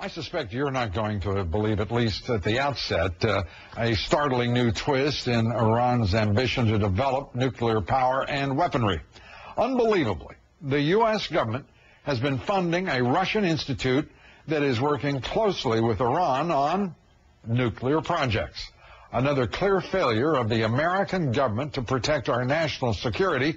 I suspect you're not going to believe, at least at the outset, a startling new twist in Iran's ambition to develop nuclear power and weaponry. Unbelievably, the U.S. government has been funding a Russian institute that is working closely with Iran on nuclear projects. Another clear failure of the American government to protect our national security,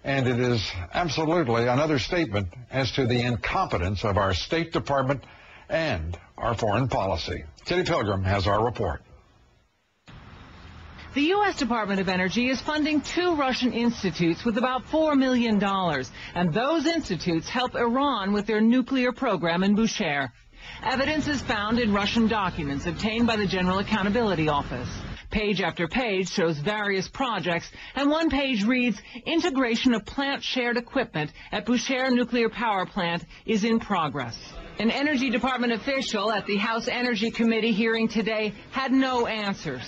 and it is absolutely another statement as to the incompetence of our State Department and our foreign policy. Kitty Pilgrim has our report. The U.S. Department of Energy is funding 2 Russian institutes with about $4 million, and those institutes help Iran with their nuclear program in Bushehr. Evidence is found in Russian documents obtained by the General Accountability Office. Page after page shows various projects, and one page reads, "Integration of plant shared equipment at Bushehr nuclear power plant is in progress." An Energy Department official at the House Energy Committee hearing today had no answers.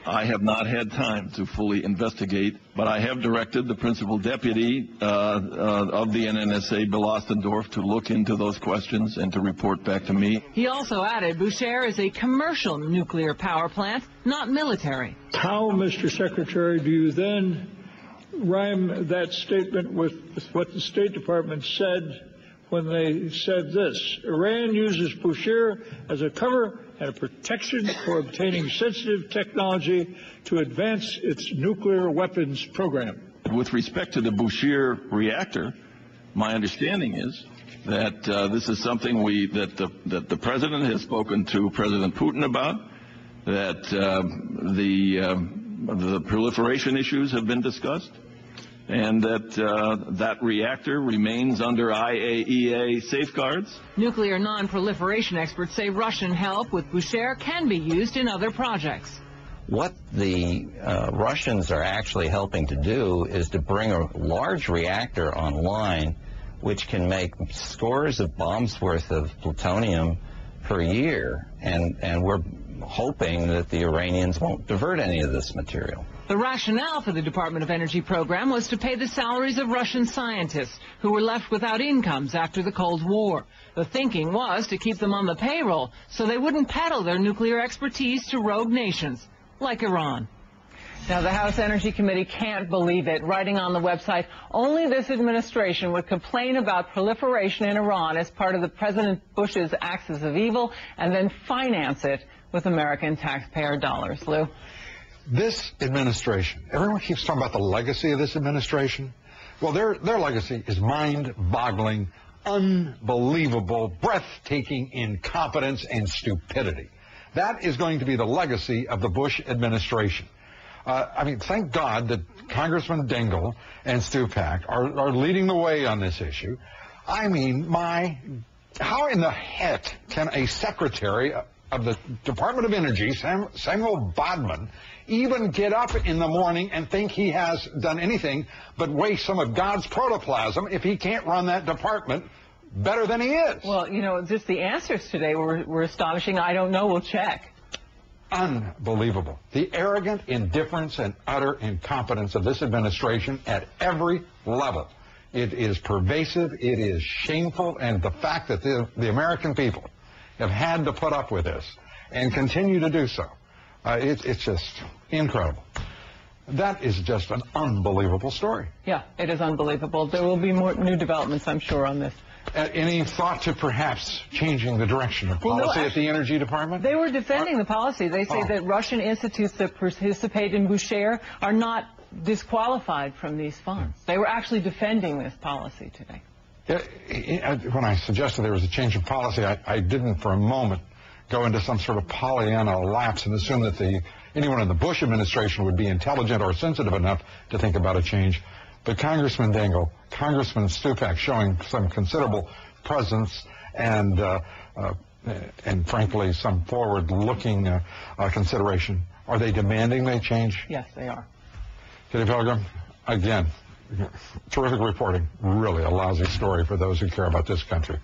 I have not had time to fully investigate, but I have directed the principal deputy of the NNSA, Bill Ostendorf, to look into those questions and to report back to me. He also added Bushehr is a commercial nuclear power plant, not military. How, Mr. Secretary, do you then rhyme that statement with what the State Department said when they said this: Iran uses Bushehr as a cover and a protection for obtaining sensitive technology to advance its nuclear weapons program? With respect to the Bushehr reactor, my understanding is that this is something that the President has spoken to President Putin about, that the proliferation issues have been discussed, and that reactor remains under IAEA safeguards. Nuclear non-proliferation experts say Russian help with Bushehr can be used in other projects. What the Russians are actually helping to do is to bring a large reactor online which can make scores of bombs worth of plutonium per year, and we're hoping that the Iranians won't divert any of this material. The rationale for the Department of Energy program was to pay the salaries of Russian scientists who were left without incomes after the Cold War. The thinking was to keep them on the payroll so they wouldn't peddle their nuclear expertise to rogue nations like Iran. Now, the House Energy Committee can't believe it. Writing on the website, only this administration would complain about proliferation in Iran as part of the President Bush's axis of evil and then finance it with American taxpayer dollars. Lou? This administration, everyone keeps talking about the legacy of this administration. Well, their legacy is mind-boggling, unbelievable, breathtaking incompetence and stupidity. That is going to be the legacy of the Bush administration. I mean, thank God that Congressman Dingell and Stupak are leading the way on this issue. I mean, how in the heck can a secretary of the Department of Energy, Samuel Bodman, even get up in the morning and think he has done anything but waste some of God's protoplasm if he can't run that department better than he is? Well, you know, just the answers today were astonishing. I don't know. We'll check. Unbelievable. The arrogant indifference and utter incompetence of this administration at every level. It is pervasive. It is shameful. And the fact that the American people have had to put up with this and continue to do so, it's just incredible. That is just an unbelievable story. Yeah, it is unbelievable. There will be more new developments, I'm sure, on this. Any thought to perhaps changing the direction of policy at the Energy Department? They were defending the policy. They say that Russian institutes that participate in Bushehr are not disqualified from these funds. They were actually defending this policy today. When I suggested there was a change of policy, I didn't for a moment go into some sort of Pollyanna lapse and assume that anyone in the Bush administration would be intelligent or sensitive enough to think about a change. But Congressman Dingell, Congressman Stupak showing some considerable presence and frankly some forward-looking consideration. Are they demanding they change? Yes, they are. Kitty Pilgrim, again, terrific reporting. Really a lousy story for those who care about this country.